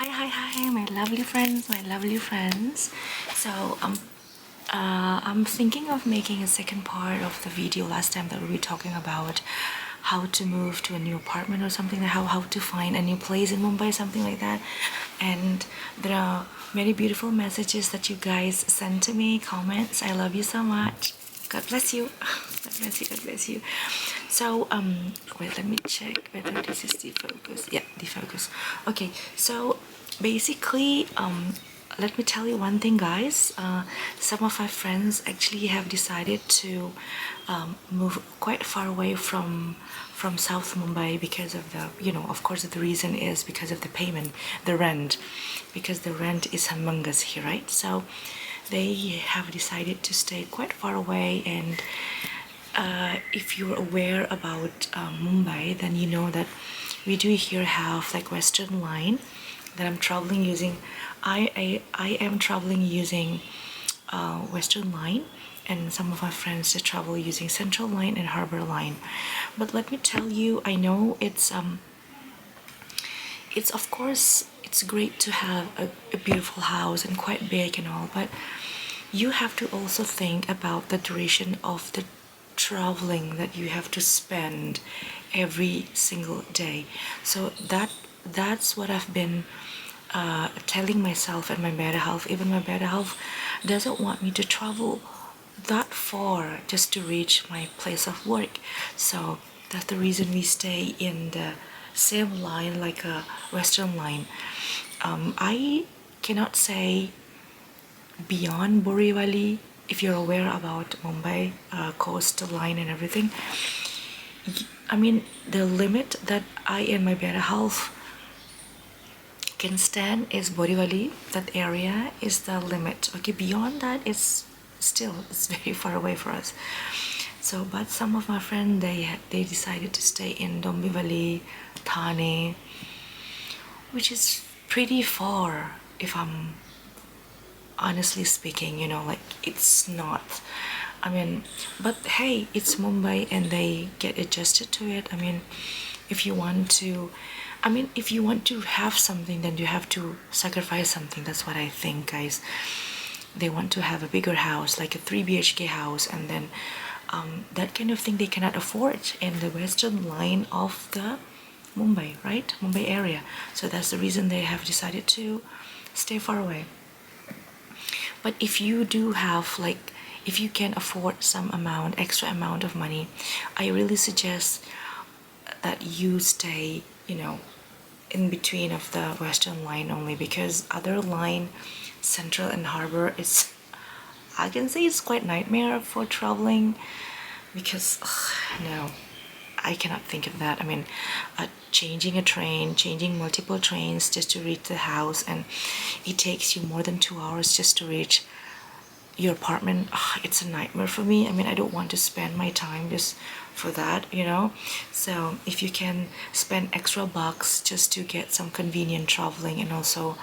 Hi, my lovely friends, So, I'm thinking of making a second part of the video last time that we were talking about how to move to a new apartment or something, how to find a new place in Mumbai, something like that. And there are many beautiful messages that you guys send to me, comments. I love you so much. God bless you. God bless you. So, wait, let me check whether this is the focus. Yeah, the focus. Okay, so basically, let me tell you one thing, guys. Some of my friends actually have decided to move quite far away from South Mumbai because of the, of course, the reason is because of the payment, the rent, because the rent is humongous here, right? So they have decided to stay quite far away. And if you're aware about Mumbai, then you know that we do here have like Western Line that I'm traveling using. I am traveling using Western Line, and some of my friends they travel using Central Line and Harbour Line. But let me tell you, I know it's of course it's great to have a beautiful house and quite big and all, but you have to also think about the duration of the traveling that you have to spend every single day. So that's what I've been telling myself and my better half. Even my better half doesn't want me to travel that far just to reach my place of work. So that's the reason we stay in the same line, like a Western Line. I cannot say beyond Borivali. If you're aware about Mumbai coastal line and everything, I mean, the limit that I and my better half can stand is Borivali. That area is the limit. Okay, beyond that, it's very far away for us. So, but some of my friends they decided to stay in Dombivali, Thane, which is pretty far if I'm honestly speaking, like it's not. I mean, but hey, it's Mumbai and they get adjusted to it. I mean, if you want to, if you want to have something, then you have to sacrifice something. That's what I think, guys. They want to have a bigger house, like a 3 BHK house, and then that kind of thing they cannot afford in the western line of the Mumbai, right? Mumbai area. So that's the reason they have decided to stay far away. But if you do have, like, if you can afford some extra amount of money, I really suggest that you stay, in between of the Western Line only, because other line, Central and Harbour, I can say it's quite nightmare for traveling, because no, I cannot think of that. I mean, changing a train, changing multiple trains just to reach the house, and it takes you more than 2 hours just to reach your apartment. It's a nightmare for me. I mean, I don't want to spend my time just for that, So if you can spend extra bucks just to get some convenient traveling, and also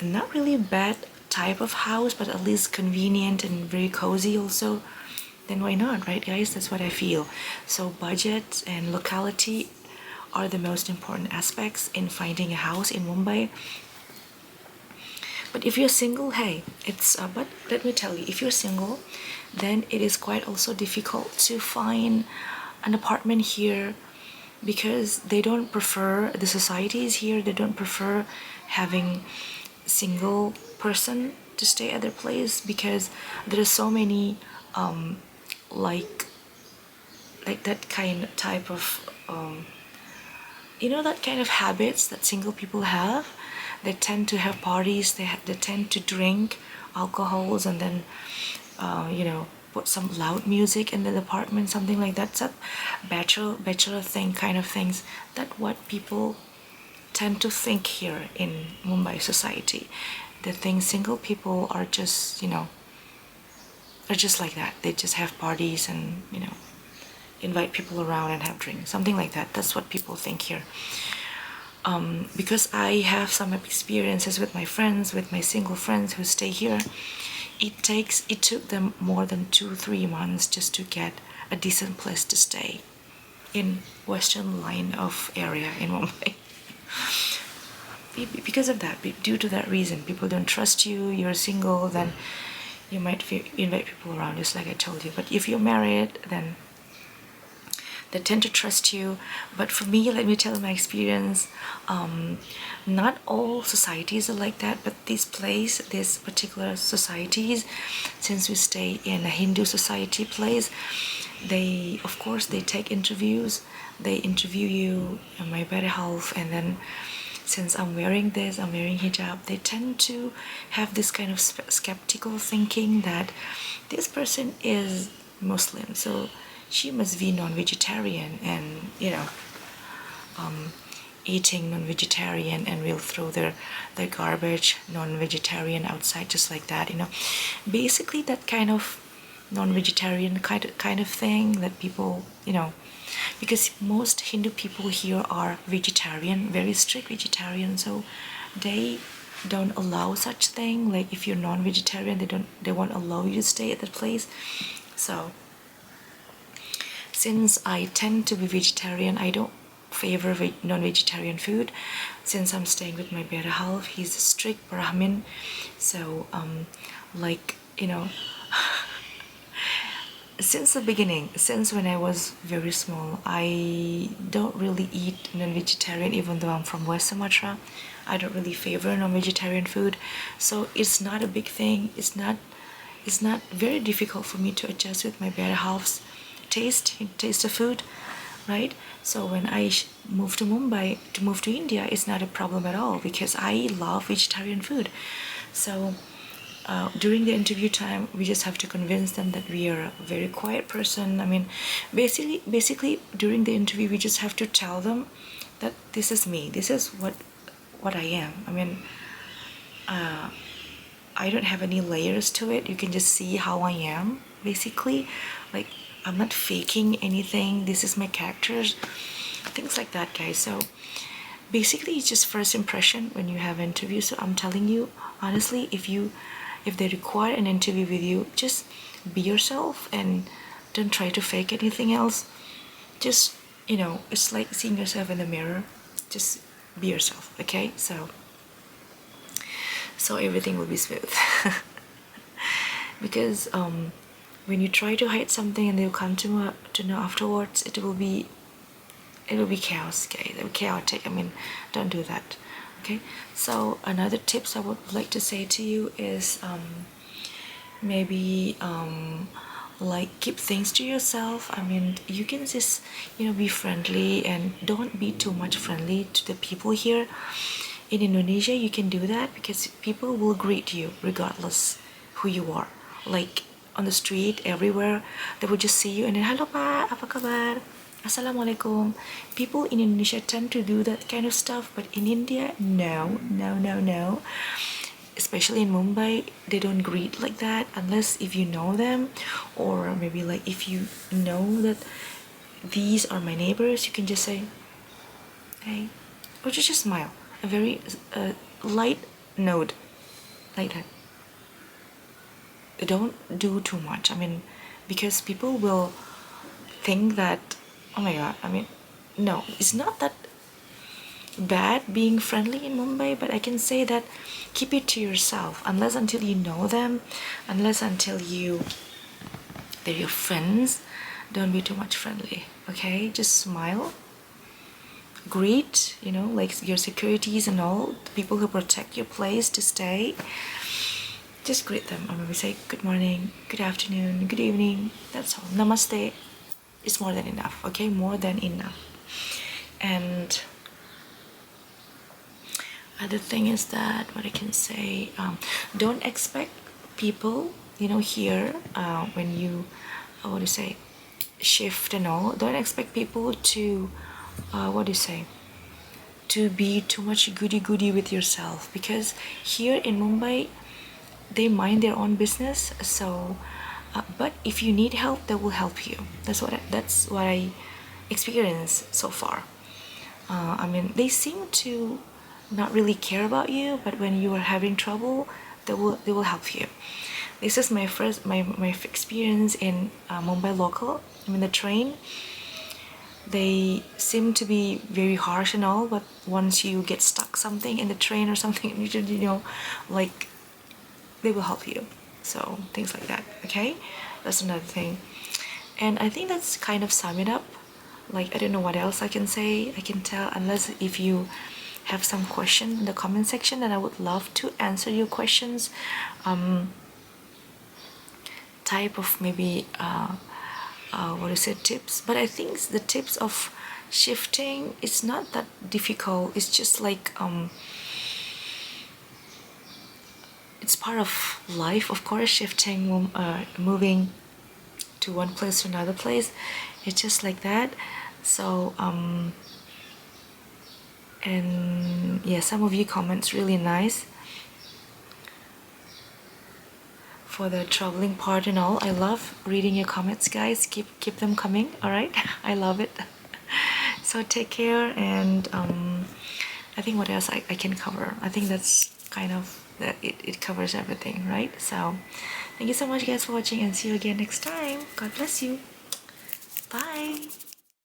not really bad type of house, but at least convenient and very cozy also, then why not, right, guys? That's what I feel. So budget and locality are the most important aspects in finding a house in Mumbai. But if you're single, hey, but let me tell you, if you're single, then it is quite also difficult to find an apartment here, because they don't prefer, the societies here, they don't prefer having single person to stay at their place, because there are so many like that type of that kind of habits that single people have. They tend to have parties, they tend to drink alcohols, and then put some loud music in the apartment, something like that. It's a bachelor thing, kind of things, that what people tend to think here in Mumbai society. They think single people are just are just like that. They just have parties and invite people around and have drinks, something like that. That's what people think here. Because I have some experiences with my friends, with my single friends who stay here. It took them more than 2-3 months just to get a decent place to stay in Western Line of area in Mumbai. because of that, due to that reason, people don't trust you. You're single, then you might invite people around, just like I told you. But if you're married, then they tend to trust you. But for me, let me tell you my experience. Not all societies are like that, but this particular societies, since we stay in a Hindu society place, they, of course, they take interviews. They interview you on my better health, and then since I'm wearing hijab, they tend to have this kind of skeptical thinking that this person is Muslim, so she must be non-vegetarian, and eating non-vegetarian, and will throw their garbage non-vegetarian outside just like that. Basically that kind of non-vegetarian kind of thing that people, because most Hindu people here are vegetarian, very strict vegetarian, so they don't allow such thing. Like if you're non-vegetarian, they won't allow you to stay at that place. So since I tend to be vegetarian, I don't favor non-vegetarian food. Since I'm staying with my better half, he's a strict Brahmin, so like since the beginning, since when I was very small, I don't really eat non-vegetarian. Even though I'm from West Sumatra, I don't really favor non-vegetarian food, so it's not a big thing. It's not very difficult for me to adjust with my better half's taste of food, right? So when I moved to Mumbai, to move to India, it's not a problem at all, because I love vegetarian food. So during the interview time, we just have to convince them that we are a very quiet person. I mean, basically during the interview, we just have to tell them that this is me, this is what I am. I mean, I don't have any layers to it. You can just see how I am, basically. Like, I'm not faking anything. This is my characters, things like that, guys. So basically it's just first impression when you have interviews. So I'm telling you honestly, if they require an interview with you, just be yourself and don't try to fake anything else. Just, it's like seeing yourself in the mirror. Just be yourself, okay? So everything will be smooth. Because when you try to hide something and they'll come to know afterwards, it will be chaos, okay? It will be chaotic. I mean, don't do that, okay? So another tips I would like to say to you is maybe like keep things to yourself. I mean, you can just be friendly, and don't be too much friendly to the people here. In Indonesia, you can do that because people will greet you regardless who you are. Like on the street, everywhere, they will just see you and then, "Halo Pak, apa kabar? Assalamualaikum." People in Indonesia tend to do that kind of stuff, but in India, no. Especially in Mumbai, they don't greet like that unless if you know them, or maybe like if you know that these are my neighbors, you can just say, "Hey," or just smile. A very light note like that. Don't do too much. I mean, because people will think that, oh my god, I mean, no, it's not that bad being friendly in Mumbai, but I can say that keep it to yourself unless until you know them, unless until they're your friends. Don't be too much friendly, okay? Just smile, greet, like your securities and all, the people who protect your place to stay. Just greet them, or maybe say good morning, good afternoon, good evening. That's all. Namaste is more than enough, okay? More than enough. And other thing is that what I can say, don't expect people, here when you shift and all, don't expect people to to be too much goody with yourself, because here in Mumbai they mind their own business. So but if you need help, they will help you. That's what I experienced so far. I mean, they seem to not really care about you, but when you are having trouble, they will help you. This is my experience in Mumbai local. I'm in the train. they seem to be very harsh and all, but once you get stuck something in the train or something, you should, like, they will help you. So things like that. Okay, that's another thing. And I think that's kind of sum it up. Like, I don't know what else I can say, I can tell, unless if you have some question in the comment section, and I would love to answer your questions. Type of maybe what is it, tips. But I think the tips of shifting, it's not that difficult. It's just like it's part of life, of course. Shifting, moving to one place to another place, it's just like that. So and yeah, some of you comments really nice for the traveling part and all. I love reading your comments, guys. Keep them coming. All right. I love it. So take care. And I think what else I can cover, I think that's kind of that it covers everything, right? So thank you so much, guys, for watching, and see you again next time. God bless you. Bye.